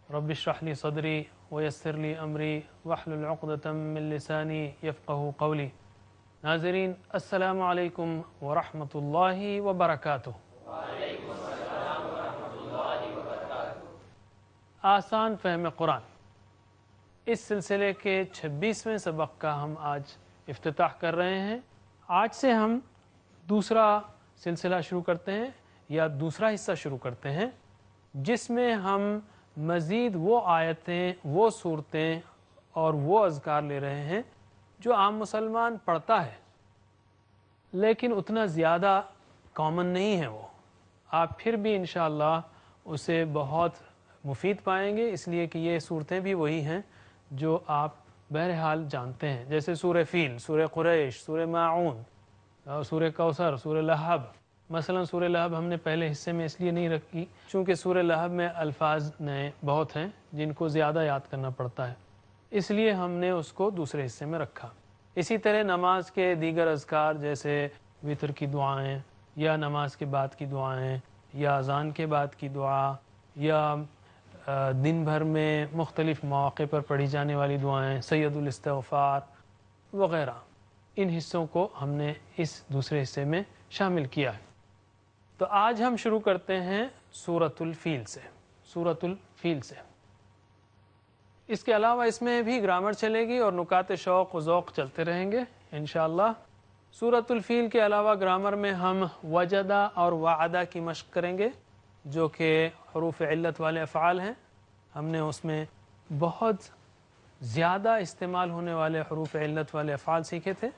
Rabbi इश्रह ली सदरी वयस्सिर ली अमरी वहलुल उक़दतम मिन लिसानी यफ़क़हू क़ौली। नाज़रीन, अस्सलामु अलैकुम व रहमतुल्लाहि व बरकातुहू। आसान फ़हम कुरान, इस सिलसिले के 26वें सबक का हम आज इफ्तिताह कर रहे हैं। आज से हम दूसरा सिलसिला शुरू करते हैं या दूसरा हिस्सा शुरू करते हैं, जिसमें हम मज़ीद वो आयतें, वो सूरतें और वो अज़कार ले रहे हैं जो आम मुसलमान पढ़ता है, लेकिन उतना ज़्यादा कॉमन नहीं है। वो आप फिर भी इंशाअल्लाह उसे बहुत मुफीद पाएंगे, इसलिए कि ये सूरतें भी वही हैं जो आप बहरहाल जानते हैं, जैसे सूरह फ़ील, सूरह कुरैश, सूरह माऊन, सूरह कौसर, सूरह लहब। मसलन सूरह लहब हमने पहले हिस्से में इसलिए नहीं रखी चूँकि सूरह लहब में अल्फाज नए बहुत हैं जिनको ज़्यादा याद करना पड़ता है, इसलिए हमने उसको दूसरे हिस्से में रखा। इसी तरह नमाज के दीगर अज़कार जैसे वितर की दुआएं या नमाज के बाद की दुआएं या अज़ान के बाद की दुआ या दिन भर में मुख्तलिफ़ मौक़े पर पढ़ी जाने वाली दुआएं, सैयदुल इस्तिग़फ़ार वग़ैरह, इन हिस्सों को हमने इस दूसरे हिस्से में शामिल किया है। तो आज हम शुरू करते हैं सूरतुल फ़ील से। सूरतुल फ़ील से इसके अलावा इसमें भी ग्रामर चलेगी और नुकात शौक़ व ज़ौक़ चलते रहेंगे इंशाअल्लाह। सूरतुल फ़ील के अलावा ग्रामर में हम वजदा और वादा की मश्क करेंगे, जो कि हरूफ़ इल्लत वाले अफ़आल हैं। हमने उसमें बहुत ज़्यादा इस्तेमाल होने वाले हरूफ़ इल्लत वाले अफ़आल सीखे थे।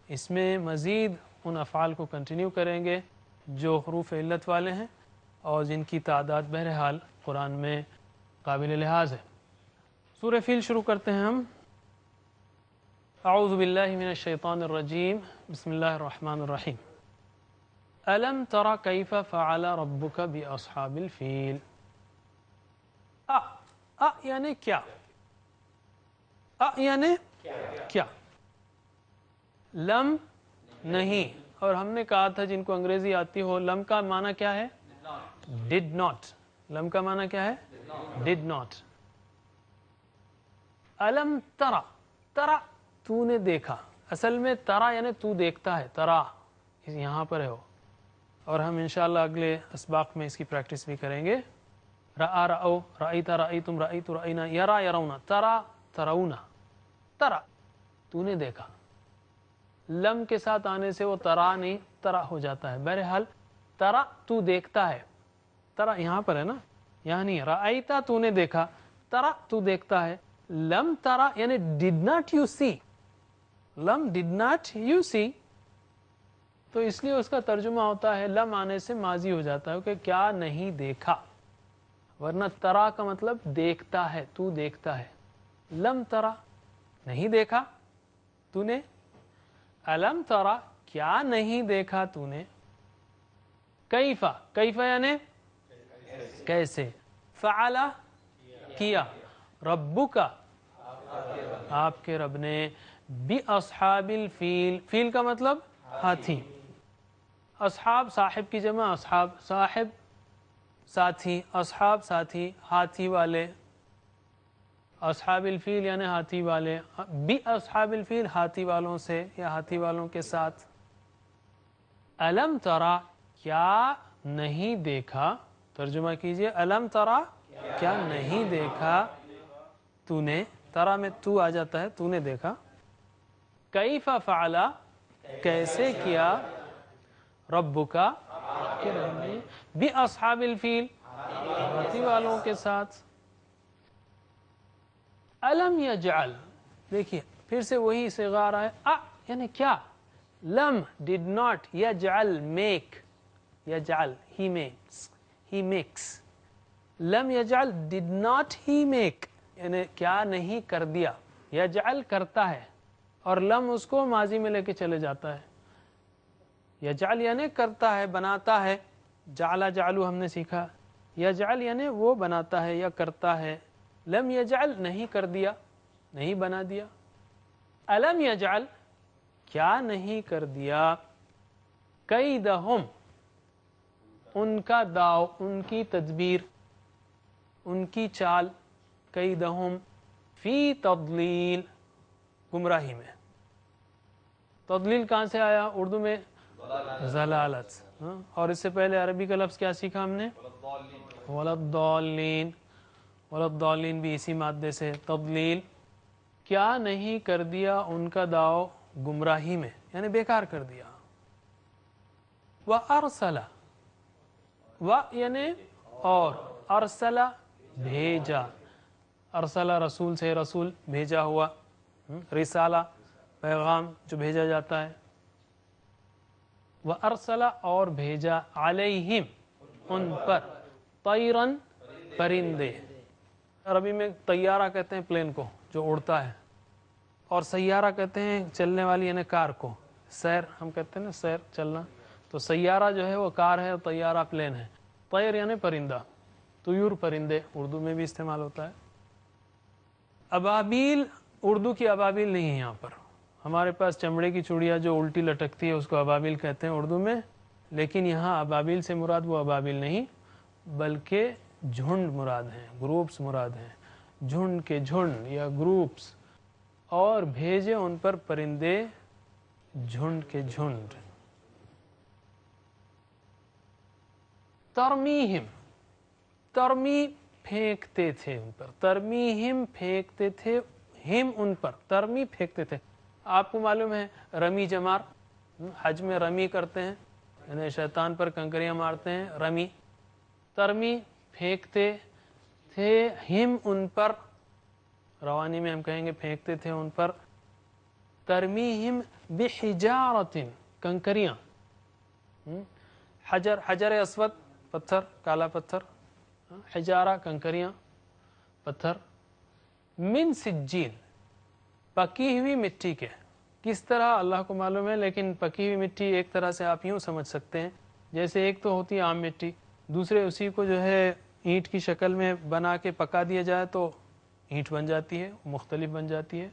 इसमें मज़ीद उन अफ़आल को कंटिन्यू करेंगे जो हरूफ़ इल्लत वाले हैं और जिनकी तादाद बहरहाल कुरान में काबिल लिहाज है। सूरह फ़ील शुरू करते हैं हम। अऊज़ु बिल्लाहि मिनश शैतानिर रजीम, बिस्मिल्लाहिर रहमानिर रहीम। अलम तरा कैफ़ फ़अल रब्बुका बि अस्हाबिल फ़ील। अ यानी क्या, अ यानी क्या, लम नहीं। और हमने कहा था जिनको अंग्रेजी आती हो, लम का माना क्या है? Did not. लम का माना क्या है? Did not. अलम तरा, तरा तूने देखा, असल में तरा यानी तू देखता है, तरा यहाँ पर है वो, और हम इंशाअल्लाह अगले असबाक में इसकी प्रैक्टिस भी करेंगे। रआ रओ, रईता रईतुम, रईतु रईना, यरा यरौना, तरा तरौना, तरा तूने देखा। लम के साथ आने से वो तरा नहीं तरा हो जाता है। बहरहाल तरा तू देखता है, तरा यहाँ पर है ना, यहाँ नहीं। रआईता तूने देखा, तरा तू देखता है। लम तरा यानी डिड नॉट यू सी, लम डिड नॉट यू सी, तो इसलिए उसका तर्जुमा होता है लम आने से माजी हो जाता है कि क्या नहीं देखा, वरना तरा का मतलब देखता है, तू देखता है। लम तरा नहीं देखा तूने, अलम तरा क्या नहीं देखा तूने, कैफा, कैफा यानी कैसे, फ़अला किया, रब्बुका आपके रब ने, बि अस्हाबिल फ़ील, फ़ील का मतलब हाथी, अस्हाब साहिब की जमा, अस्हाब साहिब साथी, अस्हाब साथी, हाथी वाले, अस्हाबिल फ़ील यानी हाथी वाले, बि अस्हाबिल फ़ील हाथी वालों से या हाथी वालों के साथ। अलम तरा क्या नहीं देखा, तर्जुमा कीजिए, अलम तरा क्या नहीं देखा तूने, तरा में तू आ जाता है, तूने देखा। कैफ़ा फ़अला कैसे किया, रब्बुका के रब ने, बि अस्हाबिल फ़ील हाथी वालों के साथ। अलम यजअल, देखिए फिर से वही सिगा रहा है, अ यानी क्या, लम डिड नॉट, यजअल मेक, यजअल ही मेक्स, ही मेक्स, लम यजअल डिड नॉट ही मेक यानी क्या नहीं कर दिया, यजअल करता है और लम उसको माजी में लेके चले जाता है। यजअल यानी करता है, बनाता है, जाला जालू हमने सीखा, यजअल यानी वो बनाता है या करता है। लम यजअल नहीं कर दिया, नहीं बना दिया। अलम यजअल क्या नहीं कर दिया, कैदहुम उनका दाव, उनकी तदबीर, उनकी चाल, कैदहुम फी तदलील, गुमराही में। तदलील कहाँ से आया उर्दू में? ज़लालत। और इससे पहले अरबी का लफ्ज़ क्या सीखा हमने? वलद्दालीन। वलद्दालीन भी इसी मादे से। तदलील, क्या नहीं कर दिया उनका दाव गुमराही में, यानी बेकार कर दिया। व अरसला, व यानी और, अरसला भेजा, अरसला रसूल से रसूल भेजा हुआ, रिसाला पैगाम जो भेजा जाता है। व अरसला और भेजा, अलैहिम उन पर, तैरन परिंदे। अरबी में तैयारा कहते हैं प्लेन को जो उड़ता है, और सैयारा कहते हैं चलने वाली यानी कार को। सैर हम कहते हैं ना, सैर चलना, तो सैयारा जो है वो कार है और तैयारा प्लेन है। तैर यानी परिंदा, तुयूर परिंदे उर्दू में भी इस्तेमाल होता है। अबाबील, उर्दू की अबाबील नहीं है यहाँ पर। हमारे पास चमड़े की चूड़िया जो उल्टी लटकती है उसको अबाबील कहते हैं उर्दू में, लेकिन यहाँ अबाबील से मुराद वो अबाबील नहीं बल्कि झुंड मुराद हैं, ग्रुप्स मुराद हैं, झुंड के झुंड या ग्रुप्स। और भेजे उन पर परिंदे झुंड के झुंड। तरमीहिम, तरमी फेंकते थे उन पर, तरमीहिम फेंकते थे, हिम उन पर, तरमी फेंकते थे। आपको मालूम है रमी जमार, हज में रमी करते हैं, यानी शैतान पर कंकरियां मारते हैं, रमी। तरमी फेंकते थे, हिम उन पर, रवानी में हम कहेंगे फेंकते थे उन पर। तरमीहिम बिहिजारतिन, कंकरियां। हजर, हजर अस्वद पत्थर, काला पत्थर, हिजारा कंकरियां पत्थर। मिन सिज्जील, पकी हुई मिट्टी के। किस तरह अल्लाह को मालूम है, लेकिन पकी हुई मिट्टी एक तरह से आप यूँ समझ सकते हैं जैसे एक तो होती है आम मिट्टी, दूसरे उसी को जो है ईंट की शक्ल में बना के पका दिया जाए तो ईंट बन जाती है, मुख्तलिफ बन जाती है।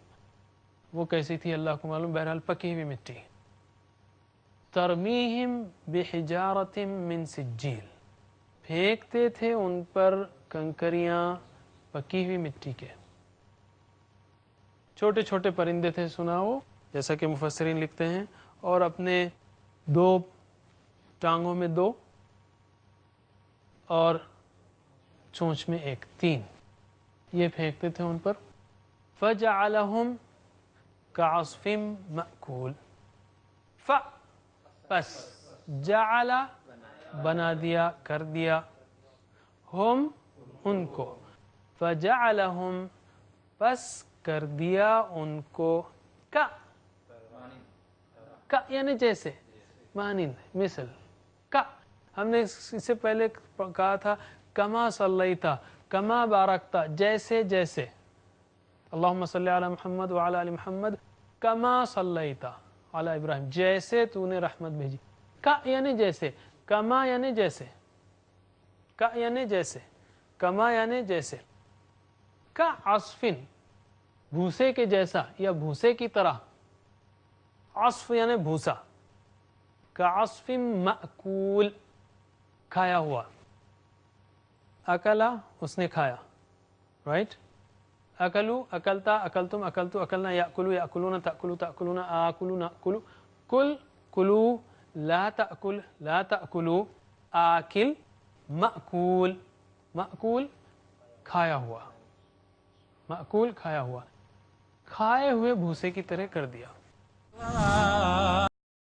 वो कैसी थी अल्लाह को मालूम, बहरहाल पकी हुई मिट्टी। तरमीहिम बिहिजारतिम मिन सिज्जील, फेंकते थे उन पर कंकरियां पकी हुई मिट्टी के। छोटे छोटे परिंदे थे, सुना वो, जैसा कि मुफस्सिरीन लिखते हैं, और अपने दो टांगों में दो और चोंच में एक, तीन, ये फेंकते थे उन पर। फजअलहुम कअस्फिम मअकूल, फ बस, जअला बना दिया, कर दिया, हम उनको, फजअलहुम बस कर दिया उनको, का यानी जैसे, मानिंद, मिसल, का। हमने इससे पहले कहा था कमा सल्लैता, कमा बारकता, जैसे जैसे। अल्लाहुम्मा सल्ली अला मुहम्मद व अला आलि मुहम्मद कमा सल्लैता अला इब्राहिम, जैसे तूने रहमत भेजी। का यानी जैसे, कमा यानी जैसे, का यानी जैसे, कमा यानी जैसे। का अस्फिन, भूसे के जैसा या भूसे की तरह। अस्फ यानी भूसा। का अस्फिन मअकूल, खाया हुआ। अकला उसने खाया, राइट। अकलू अकलता, अकलतुम अकलतु, अकलना, याकुलू याकुलूना, ताकुलू ताकुलूना, आकुलू नाकुलू, कुल कुलू, ला ताकुल ला ताकुलू, आकिल, मअकूल, मअकूल खाया हुआ, मअकूल खाया हुआ, खाए हुए भूसे की तरह कर दिया।